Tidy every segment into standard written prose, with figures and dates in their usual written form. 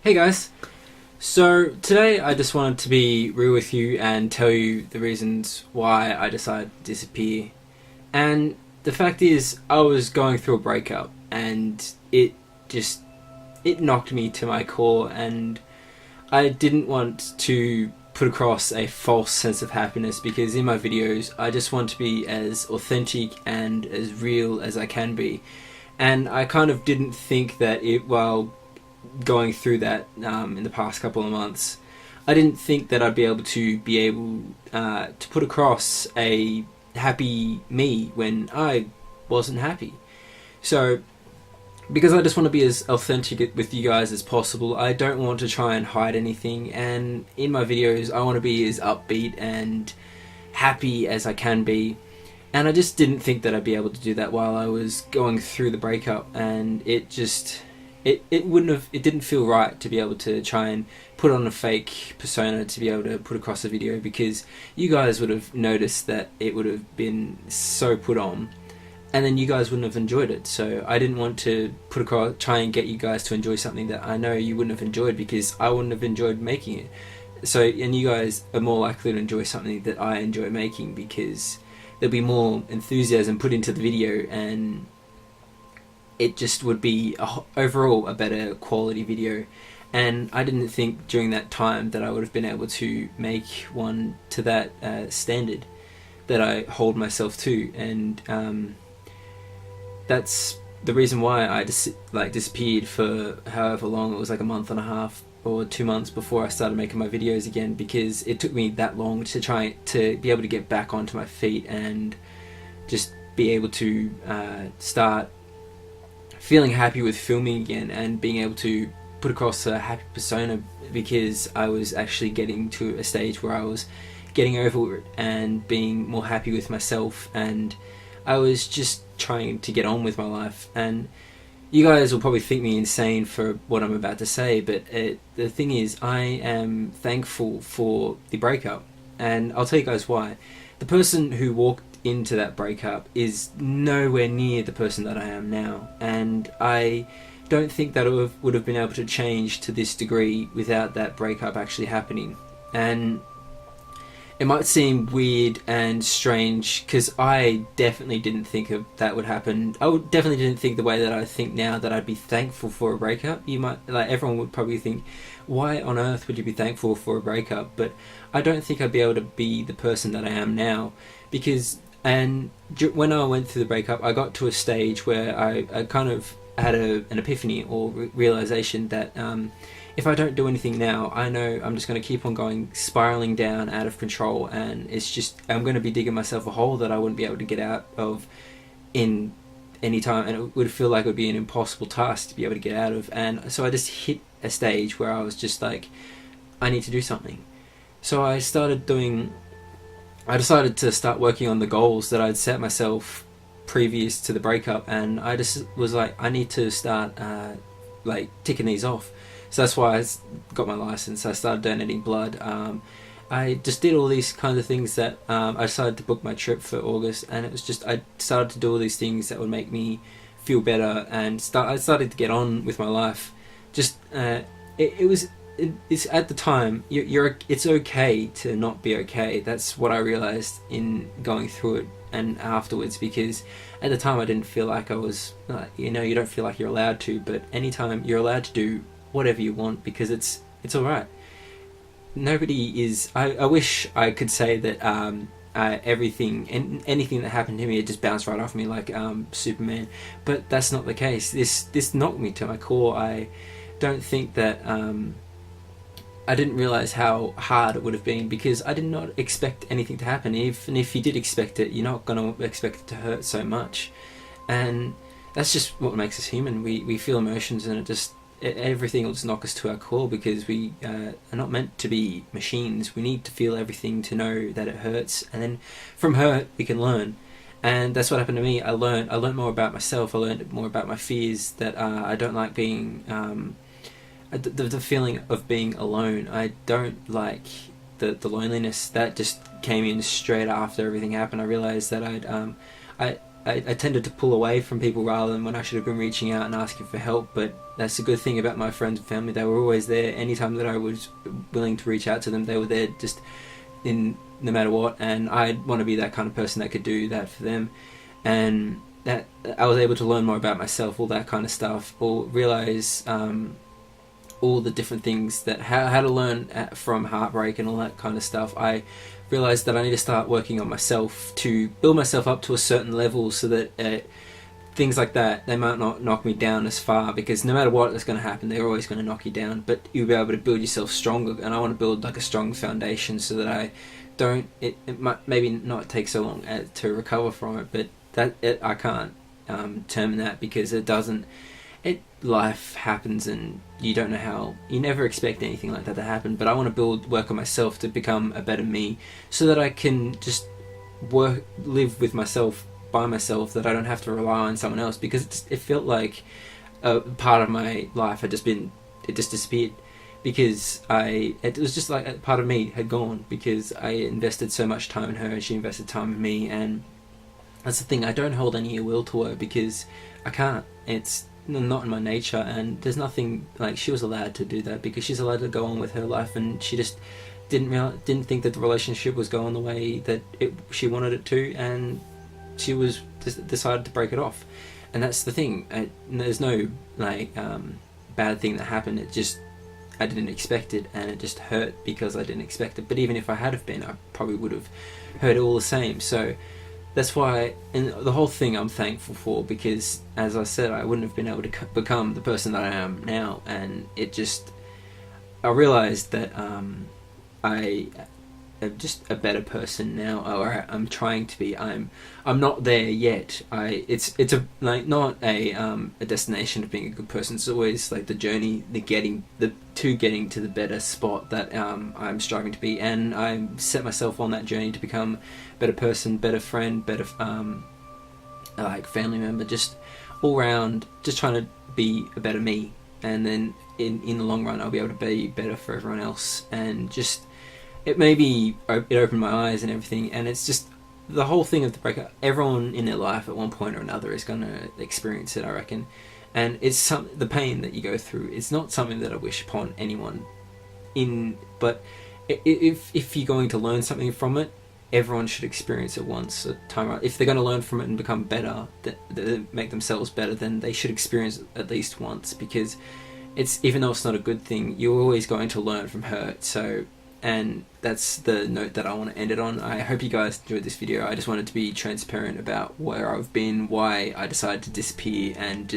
Hey guys, so today I just wanted to be real with you and tell you the reasons why I decided to disappear. And the fact is, I was going through a breakup and just, it knocked me to my core, and I didn't want to put across a false sense of happiness because in my videos I just want to be as authentic and as real as I can be. And I kind of didn't think that while going through that in the past couple of months, I didn't think that I'd be able to put across a happy me when I wasn't happy. So, because I just want to be as authentic with you guys as possible, I don't want to try and hide anything. And in my videos, I want to be as upbeat and happy as I can be. And I just didn't think that I'd be able to do that while I was going through the breakup, and it didn't feel right to be able to try and put on a fake persona to be able to put across a video, because you guys would have noticed that it would have been so put on and then you guys wouldn't have enjoyed it. So I didn't want to try and get you guys to enjoy something that I know you wouldn't have enjoyed, because I wouldn't have enjoyed making it. So, and you guys are more likely to enjoy something that I enjoy making, because there'll be more enthusiasm put into the video, and it just would be overall a better quality video. And I didn't think during that time that I would have been able to make one to that standard that I hold myself to. And that's the reason why I just disappeared for however long. It was like a month and a half or 2 months before I started making my videos again, because it took me that long to try to be able to get back onto my feet and just be able to start feeling happy with filming again and being able to put across a happy persona, because I was actually getting to a stage where I was getting over it and being more happy with myself, and I was just trying to get on with my life. And you guys will probably think me insane for what I'm about to say, but the thing is, I am thankful for the breakup, and I'll tell you guys why. The person who walked into that breakup is nowhere near the person that I am now, and I don't think that I would have been able to change to this degree without that breakup actually happening. And it might seem weird and strange, because I definitely didn't think that would happen. Definitely didn't think the way that I think now, that I'd be thankful for a breakup. Everyone would probably think, why on earth would you be thankful for a breakup? But I don't think I'd be able to be the person that I am now, because when I went through the breakup, I got to a stage where I kind of had an epiphany or realization that if I don't do anything now, I know I'm just going to keep on going, spiraling down out of control, and I'm going to be digging myself a hole that I wouldn't be able to get out of in any time, and it would feel like it would be an impossible task to be able to get out of. And so I just hit a stage where I was just like, I need to do something. So I decided to start working on the goals that I'd set myself previous to the breakup, and I just was like, I need to start ticking these off. So that's why I got my license. I started donating blood. I just did all these kinds of things that I decided to book my trip for August, and it was just, I started to do all these things that would make me feel better, and I started to get on with my life. Just it's at the time, it's okay to not be okay. That's what I realized in going through it and afterwards, because at the time I didn't feel like I was, you don't feel like you're allowed to, but anytime you're allowed to do whatever you want, because it's alright. Nobody is, I wish I could say that anything that happened to me, it just bounced right off me like Superman, but that's not the case. This knocked me to my core. I don't think that I didn't realize how hard it would have been, because I did not expect anything to happen. Even if you did expect it, you're not going to expect it to hurt so much. And that's just what makes us human. We feel emotions, and everything will just knock us to our core, because we are not meant to be machines. We need to feel everything to know that it hurts, and then from hurt we can learn. And that's what happened to me. I learned more about myself. I learned more about my fears, that I don't like being the feeling of being alone. I don't like the loneliness that just came in straight after everything happened. I realized that I tended to pull away from people rather than when I should have been reaching out and asking for help. But that's a good thing about my friends and family. They were always there. Anytime that I was willing to reach out to them, they were there just in no matter what. And I want to be that kind of person that could do that for them. And that I was able to learn more about myself, all that kind of stuff, or realize all the different things that how to learn from heartbreak and all that kind of stuff. I realized that I need to start working on myself to build myself up to a certain level so that things like that, they might not knock me down as far, because no matter what is going to happen, they're always going to knock you down, but you'll be able to build yourself stronger. And I want to build like a strong foundation so that I don't, it might maybe not take so long to recover from it, but I can't determine that, because it doesn't, life happens and you don't know how, you never expect anything like that to happen. But I want to work on myself to become a better me, so that I can just live with myself, by myself, that I don't have to rely on someone else, because it felt like a part of my life had just disappeared, because it was just like a part of me had gone, because I invested so much time in her and she invested time in me. And that's the thing, I don't hold any ill will to her, because I can't, it's not in my nature. And there's nothing, like, she was allowed to do that because she's allowed to go on with her life, and she just didn't think that the relationship was going the way that she wanted it to, and she was decided to break it off. And that's the thing, there's no like bad thing that happened. It just, I didn't expect it, and it just hurt because I didn't expect it. But even if I had have been, I probably would have heard it all the same. So that's why, and the whole thing I'm thankful for, because as I said, I wouldn't have been able to become the person that I am now. And I realized that I am just a better person now, or I'm trying to be. I'm not there yet. It's not a destination of being a good person. It's always like the journey, getting to the better spot that I'm striving to be. And I set myself on that journey to become a better person, better friend, better like family member, just all round, just trying to be a better me. And then in the long run, I'll be able to be better for everyone else. And just, it opened my eyes and everything. And it's just the whole thing of the breakup. Everyone in their life at one point or another is going to experience it, I reckon. And it's the pain that you go through. It's not something that I wish upon anyone. But if you're going to learn something from it, everyone should experience it once a time. If they're going to learn from it and become better, make themselves better, then they should experience it at least once, because even though it's not a good thing, you're always going to learn from hurt. So, and that's the note that I want to end it on. I hope you guys enjoyed this video. I just wanted to be transparent about where I've been, why I decided to disappear, and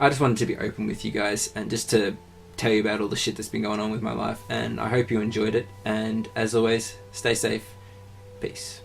I just wanted to be open with you guys and just to tell you about all the shit that's been going on with my life. And I hope you enjoyed it. And as always, stay safe. Peace.